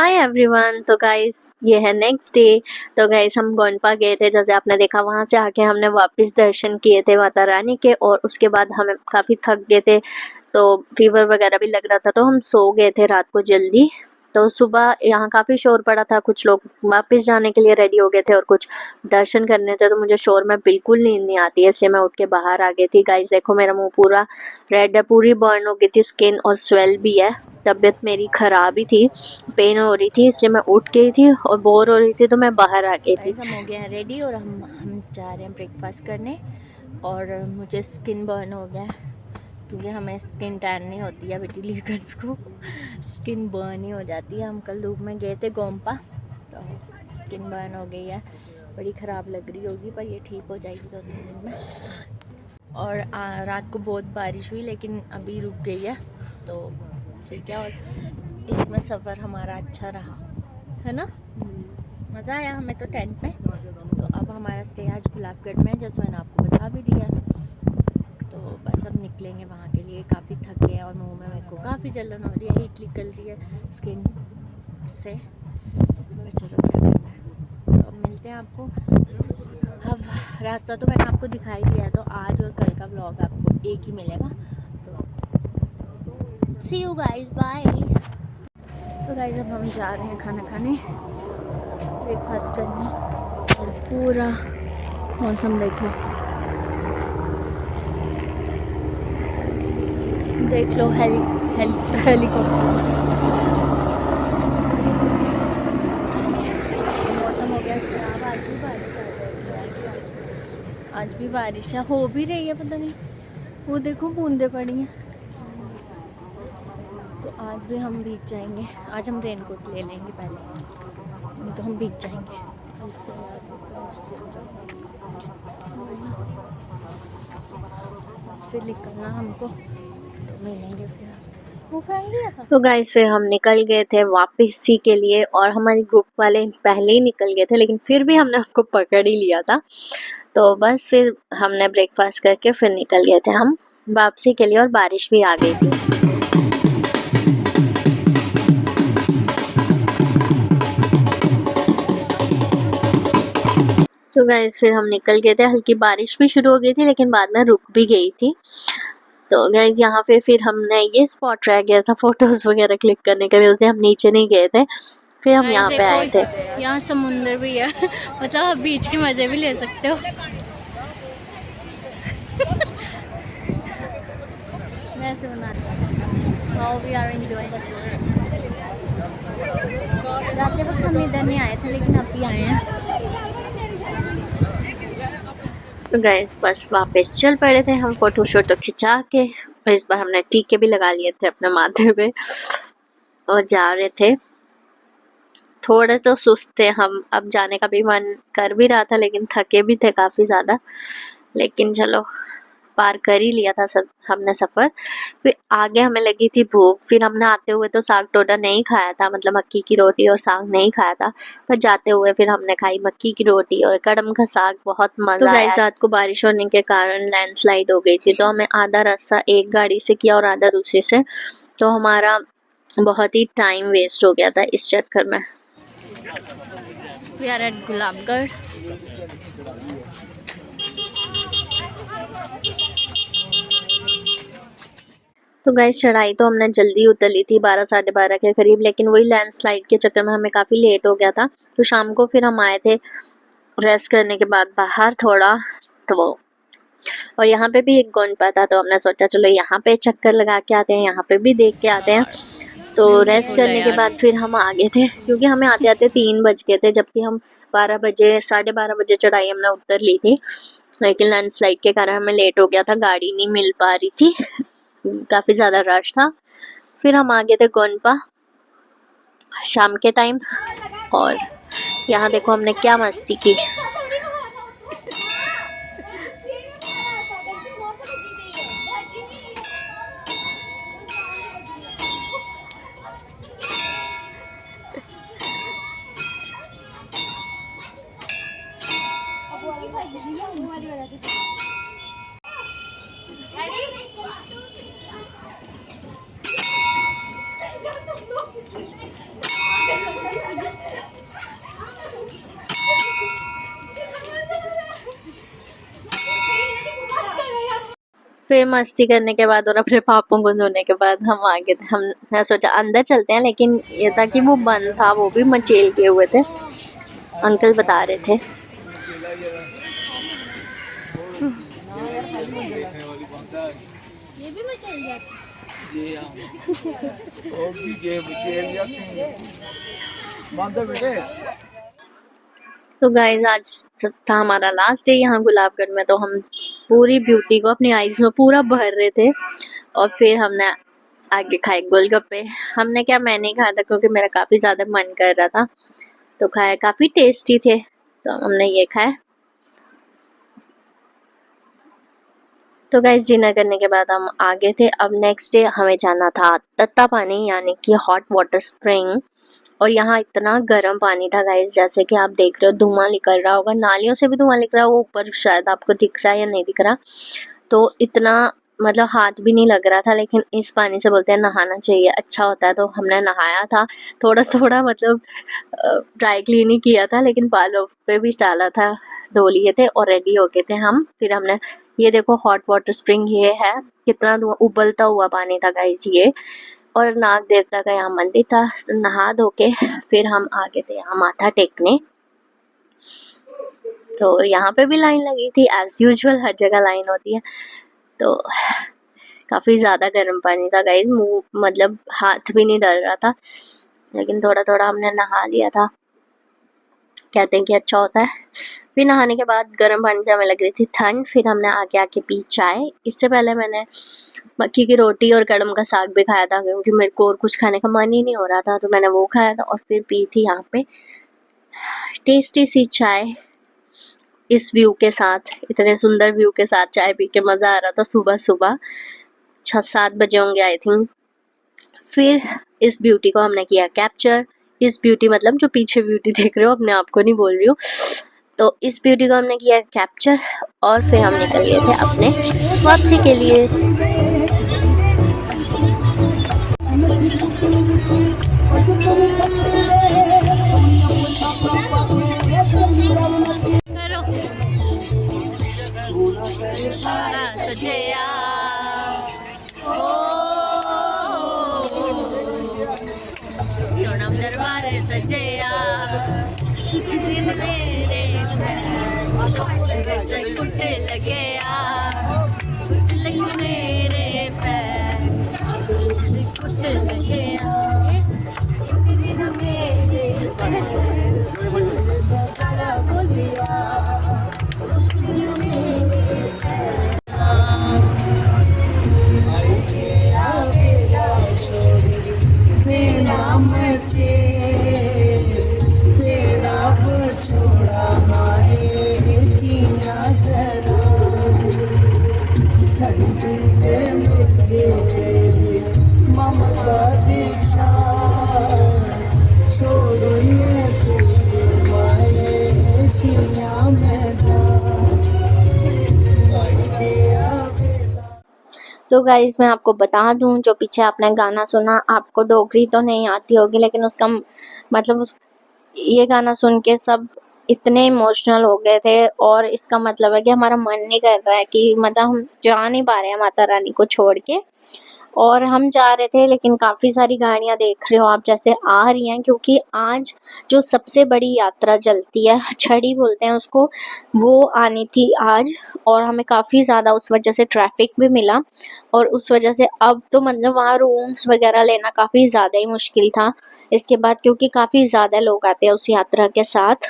Hi everyone. तो guys ये है नेक्स्ट डे। तो गाइस हम गोंडपा गए थे, जैसे आपने देखा। वहाँ से आके हमने वापस दर्शन किए थे माता रानी के, और उसके बाद हम काफ़ी थक गए थे, तो फीवर वगैरह भी लग रहा था, तो हम सो गए थे रात को जल्दी। तो सुबह यहाँ काफ़ी शोर पड़ा था, कुछ लोग वापस जाने के लिए रेडी हो गए थे और कुछ दर्शन करने थे। तो मुझे शोर में बिल्कुल नींद नहीं आती है, इसलिए मैं उठ के बाहर आ गई थी। गाइस देखो मेरा मुंह पूरा रेड है, पूरी बर्न हो गई थी स्किन, और स्वेल भी है। तबीयत मेरी ख़राब ही थी, पेन हो रही थी, इसलिए मैं उठ गई थी और बोर हो रही थी, तो मैं बाहर आ गई थी। हम हो गए हैं रेडी और हम जा रहे हैं ब्रेकफास्ट करने। और मुझे स्किन बर्न हो गया है, क्योंकि हमें स्किन टैन नहीं होती है, बेटी लीगर्स को स्किन बर्न ही हो जाती है। हम कल धूप में गए थे गोंपा, तो स्किन बर्न हो गई है। बड़ी ख़राब लग रही होगी, पर ये ठीक हो जाएगी 2-3 दिन में। और रात को बहुत बारिश हुई, लेकिन अभी रुक गई है, तो ठीक है। और इसमें सफ़र हमारा अच्छा रहा, है ना? मज़ा आया हमें तो टेंट में। तो अब हमारा स्टे आज गुलाबगढ़ में, जैसे मैंने आपको बता भी दिया। तो बस अब निकलेंगे वहाँ के लिए। काफ़ी थक गए हैं और मुंह में मेरे को काफ़ी जलन हो रही है, हीट निकल रही है स्किन से। पर चलो क्या करना है, तो अब मिलते हैं आपको। अब रास्ता तो मैंने आपको दिखाई दिया है, तो आज और कल का व्लॉग आपको एक ही मिलेगा। तो सी यू गाइस, बाय। तो गाइस अब हम जा रहे हैं खाना खाने, ब्रेकफास्ट करने। और पूरा मौसम देखो, देख लो। हेलीकॉप्टर। मौसम हो गया खराब, आज भी बारिश आ जाएगी। आज भी बारिश हो भी रही है, पता नहीं, वो देखो बूंदे पड़ी हैं। तो आज भी हम भीग जाएंगे। आज हम रेनकोट ले लेंगे पहले, नहीं तो हम भीग जाएंगे। बस फिर निकलना हमको, तो मिलेंगे फिर। वो फेंक दिया था। तो गाइस फिर हम निकल गए थे वापसी के लिए, और हमारे ग्रुप वाले पहले ही निकल गए थे, लेकिन फिर भी हमने उनको पकड़ ही लिया था। तो बस फिर हमने ब्रेकफास्ट करके फिर निकल गए थे हम वापसी के लिए, और बारिश भी आ गई थी। तो गाइस फिर हम निकल गए थे। हल्की बारिश भी शुरू हो गई थी, लेकिन बाद में रुक भी गई थी। तो गाइस यहाँ पे फिर हमने ये स्पॉट रह गया था फोटोज वगैरह क्लिक करने के लिए, उससे हम नीचे नहीं गए थे, फिर हम यहाँ पे आए थे। यहाँ समुंदर भी है मतलब आप बीच के मजे भी ले सकते हो। वैसे बना वी आर एंजॉयिंग। जाते वक्त हम इधर नहीं आए थे, लेकिन अब भी आए हैं। तो गाइस बस वापस चल पड़े थे हम, फोटो शोटो खिंचा के, और इस बार हमने टीके भी लगा लिए थे अपने माथे पे, और जा रहे थे। थोड़े तो सुस्त थे हम, अब जाने का भी मन कर भी रहा था, लेकिन थके भी थे काफ़ी ज़्यादा। लेकिन चलो पार कर ही लिया था सब हमने सफ़र। फिर आगे हमें लगी थी भूख, फिर हमने आते हुए तो साग टोटा नहीं खाया था, मतलब मक्की की रोटी और साग नहीं खाया था। पर जाते हुए फिर हमने खाई मक्की की रोटी और कड़म का साग, बहुत मज़ा आया। रात को बारिश होने के कारण लैंडस्लाइड हो गई थी, तो हमें आधा रास्ता एक गाड़ी से किया और आधा दूसरी से, तो हमारा बहुत ही टाइम वेस्ट हो गया था इस चक्कर में। We are at Gulabgarh. तो गाइस चढ़ाई तो हमने जल्दी उतर ली थी, 12 साढ़े 12 के करीब, लेकिन वही लैंडस्लाइड के चक्कर में हमें काफ़ी लेट हो गया था। तो शाम को फिर हम आए थे रेस्ट करने के बाद बाहर थोड़ा, तो और यहाँ पे भी एक गोंडपा था, तो हमने सोचा चलो यहाँ पे चक्कर लगा के आते हैं, यहाँ पे भी देख के आते हैं। तो रेस्ट करने के बाद फिर हम आ गए थे, क्योंकि हमें आते आते 3 बज गए थे, जबकि हम 12 बजे साढ़े 12 बजे चढ़ाई हमने उतर ली थी। लेकिन लैंडस्लाइड के कारण हमें लेट हो गया था, गाड़ी नहीं मिल पा रही थी, काफ़ी ज़्यादा रश था। फिर हम आ गए थे गोंडपा शाम के टाइम, और यहाँ देखो हमने क्या मस्ती की। फिर मस्ती करने के बाद और अपने पापों को धोने के बाद हम आगे थे। हम मैं सोचा अंदर चलते हैं, लेकिन ये था कि वो बंद था, वो भी मचेल किए हुए थे। अंकल बता रहे थे। ये भी मैं चल जाती। तो गाइस आज था हमारा लास्ट डे यहाँ गुलाबगढ़ में, तो हम पूरी ब्यूटी को अपनी आईज में पूरा भर रहे थे। और फिर हमने आगे खाए गोलगप्पे। हमने क्या, मैंने खाया था क्योंकि मेरा काफ़ी ज़्यादा मन कर रहा था, तो खाया, काफ़ी टेस्टी थे, तो हमने ये खाया। तो गाइस डिनर करने के बाद हम आगे थे। अब नेक्स्ट डे हमें जाना था तत्तापानी, यानी कि हॉट वाटर स्प्रिंग। और यहाँ इतना गर्म पानी था गाइस, जैसे कि आप देख रहे हो धुआं निकल रहा होगा, नालियों से भी धुआं निकल रहा है, वो ऊपर शायद आपको दिख रहा है या नहीं दिख रहा। तो इतना मतलब हाथ भी नहीं लग रहा था, लेकिन इस पानी से बोलते हैं नहाना चाहिए, अच्छा होता है। तो हमने नहाया था, थोड़ा थोड़ा मतलब ड्राई क्लीन ही किया था, लेकिन बालों पे भी डाला था, धो लिए थे और रेडी हो गए थे हम। फिर हमने ये देखो हॉट वाटर स्प्रिंग ये है, कितना उबलता हुआ पानी था गाइस ये। और नाग देवता का यहाँ मंदिर था, तो नहा धो के फिर हम आगे थे यहाँ माथा टेकने। तो यहाँ पे भी लाइन लगी थी, एज यूजुअल हर जगह लाइन होती है। तो काफ़ी ज़्यादा गर्म पानी था गाइस, मुँह मतलब हाथ भी नहीं डल रहा था, लेकिन थोड़ा थोड़ा हमने नहा लिया था, कहते हैं कि अच्छा होता है। फिर नहाने के बाद गर्म पानी से हमें लग रही थी ठंड, फिर हमने आगे आके पी चाय। इससे पहले मैंने मक्की की रोटी और कड़म का साग भी खाया था, क्योंकि मेरे को और कुछ खाने का मन ही नहीं हो रहा था, तो मैंने वो खाया था। और फिर पी थी यहाँ पे टेस्टी सी चाय, इस व्यू के साथ, इतने सुंदर व्यू के साथ चाय पी के मज़ा आ रहा था। सुबह सुबह 6-7 बजे होंगे आई थिंक। फिर इस ब्यूटी को हमने किया कैप्चर। इस ब्यूटी मतलब जो पीछे ब्यूटी देख रहे हो, अपने आप को नहीं बोल रही हूँ। तो इस ब्यूटी को हमने किया कैप्चर, और फिर हम निकल गए थे अपने वापसी के लिए। सजया सोनम दरबार सजया मेरे कुट लगे मेरे पैर कुट लगे तो गाइज मैं आपको बता दूं, जो पीछे आपने गाना सुना, आपको डोगरी तो नहीं आती होगी, लेकिन उसका मतलब ये गाना सुन के सब इतने इमोशनल हो गए थे। और इसका मतलब है कि हमारा मन नहीं कर रहा है कि मतलब हम जा नहीं पा रहे हैं माता रानी को छोड़ के। और हम जा रहे थे, लेकिन काफ़ी सारी गाड़ियाँ देख रहे हो आप जैसे आ रही हैं, क्योंकि आज जो सबसे बड़ी यात्रा चलती है, छड़ी बोलते हैं उसको, वो आनी थी आज। और हमें काफ़ी ज़्यादा उस वजह से ट्रैफिक भी मिला, और उस वजह से अब तो मतलब वहाँ रूम्स वगैरह लेना काफ़ी ज़्यादा ही मुश्किल था इसके बाद, क्योंकि काफ़ी ज़्यादा लोग आते हैं उस यात्रा के साथ।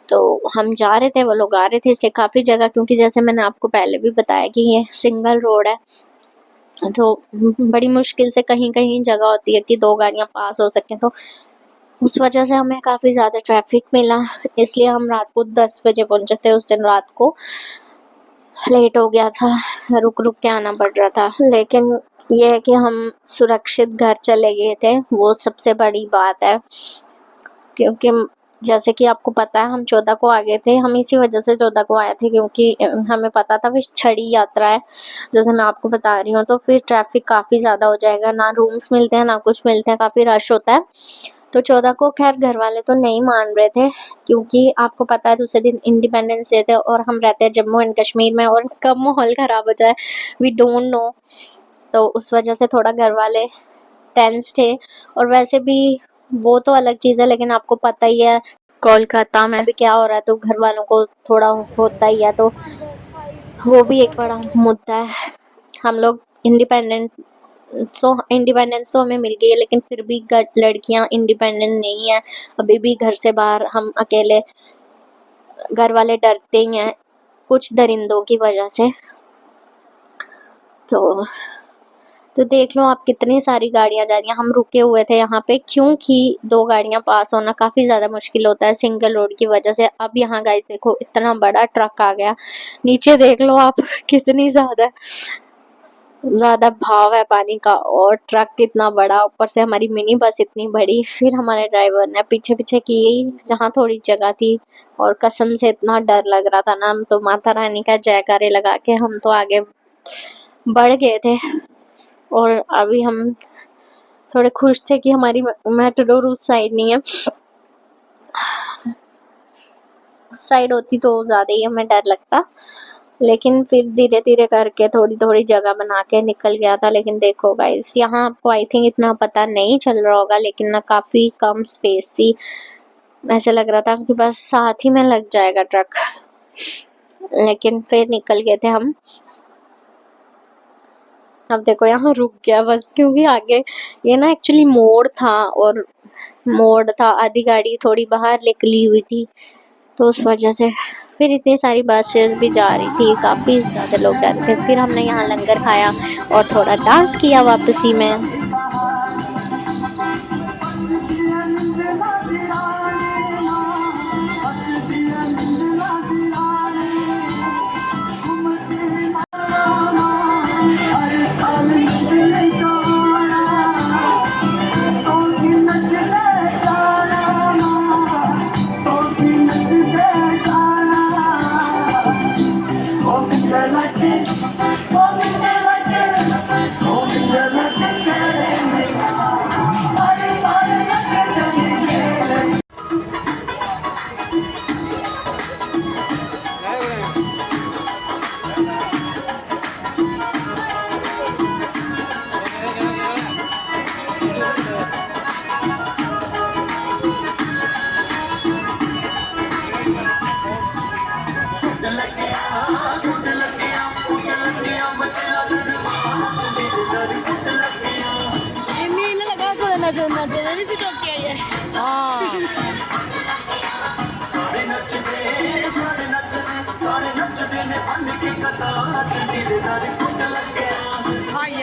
तो हम जा रहे थे, वो लोग आ रहे थे, इससे काफ़ी जगह, क्योंकि जैसे मैंने आपको पहले भी बताया कि ये सिंगल रोड है, तो बड़ी मुश्किल से कहीं कहीं जगह होती है कि 2 गाड़ियाँ पास हो सकें, तो उस वजह से हमें काफ़ी ज़्यादा ट्रैफिक मिला। इसलिए हम रात को 10 बजे पहुँचे थे उस दिन रात को, लेट हो गया था, रुक रुक के आना पड़ रहा था। लेकिन ये है कि हम सुरक्षित घर चले गए थे, वो सबसे बड़ी बात है। क्योंकि जैसे कि आपको पता है हम 14 को आ गए थे, हम इसी वजह से 14 को आए थे, क्योंकि हमें पता था फिर छड़ी यात्रा है, जैसे मैं आपको बता रही हूँ। तो फिर ट्रैफिक काफ़ी ज़्यादा हो जाएगा, ना रूम्स मिलते हैं ना कुछ मिलते हैं, काफ़ी रश होता है। तो 14 को खैर घर वाले तो नहीं मान रहे थे, क्योंकि आपको पता है दूसरे दिन इंडिपेंडेंस डे थे और हम रहते हैं जम्मू एंड कश्मीर में, और कब माहौल ख़राब हो जाए वी डोंट नो। तो उस वजह से थोड़ा घर वाले टेंस थे। और वैसे भी वो तो अलग चीज़ है, लेकिन आपको पता ही है कोलकाता में भी क्या हो रहा है, तो घर वालों को थोड़ा होता ही है, तो वो भी एक बड़ा मुद्दा है। हम लोग इंडिपेंडेंस तो हमें मिल गई है, लेकिन फिर भी लड़कियां इंडिपेंडेंट नहीं है। अभी भी घर से बाहर हम अकेले, घर वाले डरते ही हैं कुछ दरिंदों की वजह से। तो देख लो आप, कितनी सारी गाड़ियां जा रही हैं। हम रुके हुए थे यहाँ पे क्योंकि 2 गाड़ियां पास होना काफ़ी ज़्यादा मुश्किल होता है सिंगल रोड की वजह से। अब यहाँ गाइस देखो इतना बड़ा ट्रक आ गया, नीचे देख लो आप कितनी ज़्यादा भाव है पानी का, और ट्रक कितना बड़ा, ऊपर से हमारी मिनी बस इतनी बड़ी। फिर हमारे ड्राइवर ने पीछे पीछे की जहाँ थोड़ी जगह थी, और कसम से इतना डर लग रहा था ना, हम तो माता रानी का जयकारे लगा के हम तो आगे बढ़ गए थे। और अभी हम थोड़े खुश थे कि हमारी मेट्रोडोर उस साइड नहीं है, उस साइड होती तो ज़्यादा ही हमें डर लगता। लेकिन फिर धीरे धीरे करके थोड़ी थोड़ी जगह बना के निकल गया था। लेकिन देखो गाइस, यहाँ आपको आई थिंक इतना पता नहीं चल रहा होगा, लेकिन ना काफ़ी कम स्पेस थी, ऐसे लग रहा था कि बस साथ ही में लग जाएगा ट्रक। लेकिन फिर निकल गए थे हम। अब देखो यहाँ रुक गया बस, क्योंकि आगे ये ना एक्चुअली मोड़ था, और मोड़ था, आधी गाड़ी थोड़ी बाहर निकली हुई थी, तो उस वजह से फिर इतनी सारी बसेस भी जा रही थी, काफ़ी ज़्यादा लोग जा रहे थे। फिर हमने यहाँ लंगर खाया और थोड़ा डांस किया वापसी में।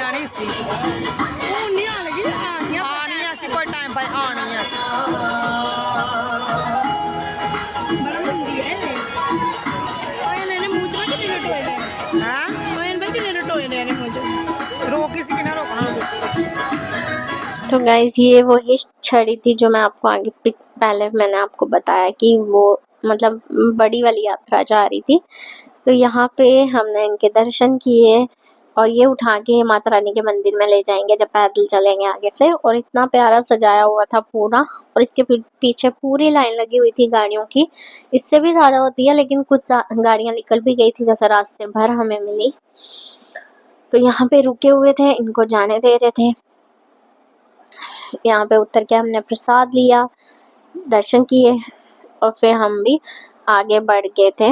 ਆਣੀ ਸੀ ਉਹ ਨਹੀਂ ਆ ਲਗੀ ਆਣੀਆਂ ਸੀ ਕੋਈ ਟਾਈਮ ਬਾਅਦ ਆਣੀਆਂ ਸੀ ਬਣਦੀ ਹੈ ਓਏ ਨੇ ਮੂੰਹ ਚ ਕਿੰਨੇ ਟੋਏ ਨੇ ਹਾਂ ਓਏ ਨੇ ਕਿੰਨੇ ਟੋਏ ਨੇ ਮੂੰਹ ਚ रोक किसी की ना रोकना। तो गाइज ये वही छड़ी थी जो मैं आपको आगे पहले मैंने आपको बताया कि वो मतलब बड़ी वाली यात्रा जा रही थी। तो यहाँ पे हमने इनके दर्शन किए, और ये उठा के माता रानी के मंदिर में ले जाएंगे जब पैदल चलेंगे आगे से। और इतना प्यारा सजाया हुआ था पूरा, और इसके पीछे पूरी लाइन लगी हुई थी गाड़ियों की, इससे भी ज़्यादा होती है, लेकिन कुछ गाड़ियाँ निकल भी गई थी जैसे रास्ते भर हमें मिली। तो यहाँ पे रुके हुए थे, इनको जाने दे रहे थे। यहाँ पे उतर के हमने प्रसाद लिया, दर्शन किए, और फिर हम भी आगे बढ़ गए थे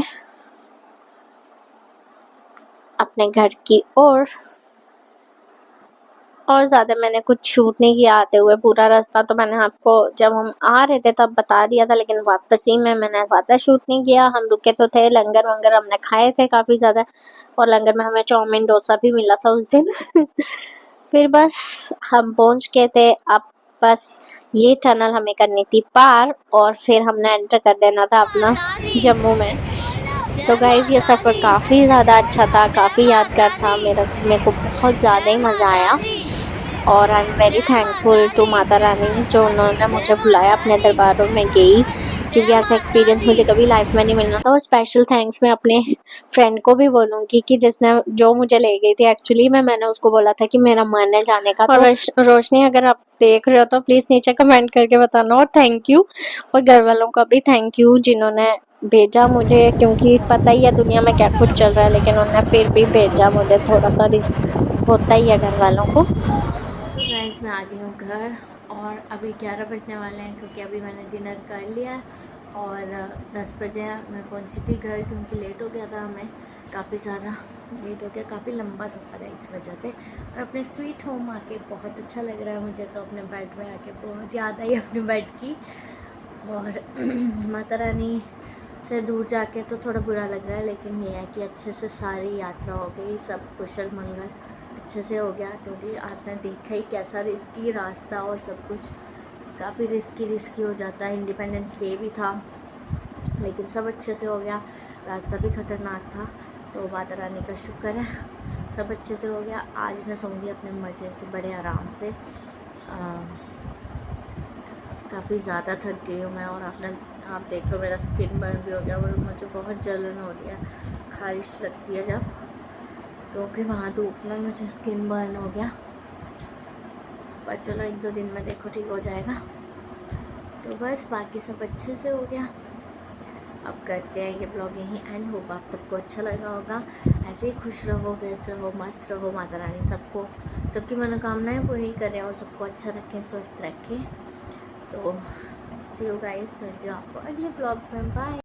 अपने घर की ओर। और ज़्यादा मैंने कुछ शूट नहीं किया आते हुए, पूरा रास्ता तो मैंने आपको जब हम आ रहे थे तब बता दिया था, लेकिन वापसी में मैंने ज़्यादा शूट नहीं किया। हम रुके तो थे, लंगर वंगर हमने खाए थे काफ़ी ज़्यादा, और लंगर में हमें चाउमीन डोसा भी मिला था उस दिन फिर बस हम पहुंच गए थे। अब बस ये टनल हमें करनी थी पार, और फिर हमने एंटर कर देना था अपना जम्मू में। तो गाइज़ ये सफ़र काफ़ी ज़्यादा अच्छा था, काफ़ी यादगार था, मेरे को बहुत ज़्यादा ही मज़ा आया। और I am very thankful to Mata Rani जो उन्होंने मुझे बुलाया अपने दरबारों में गई। क्योंकि ऐसा एक्सपीरियंस मुझे कभी लाइफ में नहीं मिलना था। और स्पेशल थैंक्स मैं अपने फ्रेंड को भी बोलूँगी कि जिसने जो मुझे ले गई थी। एक्चुअली मैंने उसको बोला था कि मेरा मन है जाने का। और रोशनी, अगर आप देख रहे हो तो प्लीज़ नीचे कमेंट करके बताना। और थैंक यू, और घर वालों का भी थैंक यू जिन्होंने भेजा मुझे, क्योंकि पता ही है दुनिया में क्या कुछ चल रहा है, लेकिन उन्होंने फिर भी भेजा मुझे। थोड़ा सा रिस्क होता ही है घर वालों को। तो गाइस मैं आ गई हूँ घर और अभी 11 बजने वाले हैं, क्योंकि अभी मैंने डिनर कर लिया और 10 बजे मैं पहुँची थी घर, क्योंकि लेट हो गया था, हमें काफ़ी ज़्यादा लेट हो गया। काफ़ी लंबा सफ़र है इस वजह से। और अपने स्वीट होम आके बहुत अच्छा लग रहा है मुझे तो। अपने बेड में आके बहुत याद आई अपने बेड की। और माता रानी से दूर जाके तो थोड़ा बुरा लग रहा है, लेकिन ये है कि अच्छे से सारी यात्रा हो गई, सब कुशल मंगल अच्छे से हो गया। क्योंकि आपने देखा ही कैसा रिस्की रास्ता और सब कुछ काफ़ी रिस्की हो जाता है। इंडिपेंडेंस डे भी था, लेकिन सब अच्छे से हो गया। रास्ता भी ख़तरनाक था, तो माता रानी का शुक्र है सब अच्छे से हो गया। आज मैं सोऊंगी अपने मज़े से, बड़े आराम से। काफ़ी ज़्यादा थक गई हूँ मैं। और आप देख लो मेरा स्किन बर्न भी हो गया और मुझे बहुत जलन हो रही है, खारिश लगती है जब, क्योंकि वहाँ धूप में मुझे स्किन बर्न हो गया। पर चलो 1-2 दिन में देखो ठीक हो जाएगा। तो बस बाकी सब अच्छे से हो गया। अब करते हैं ये ब्लॉग यहीं एंड। होप आप सबको अच्छा लगा होगा। ऐसे ही खुश रहो, व्यस्त रहो, मस्त रहो। माता रानी सबको, सबकी मनोकामनाएं पूरी करें और सबको अच्छा रखें, स्वस्थ रखें। तो सी यू गाइस, मिलती हूँ आपको अगले ब्लॉग में। बाय।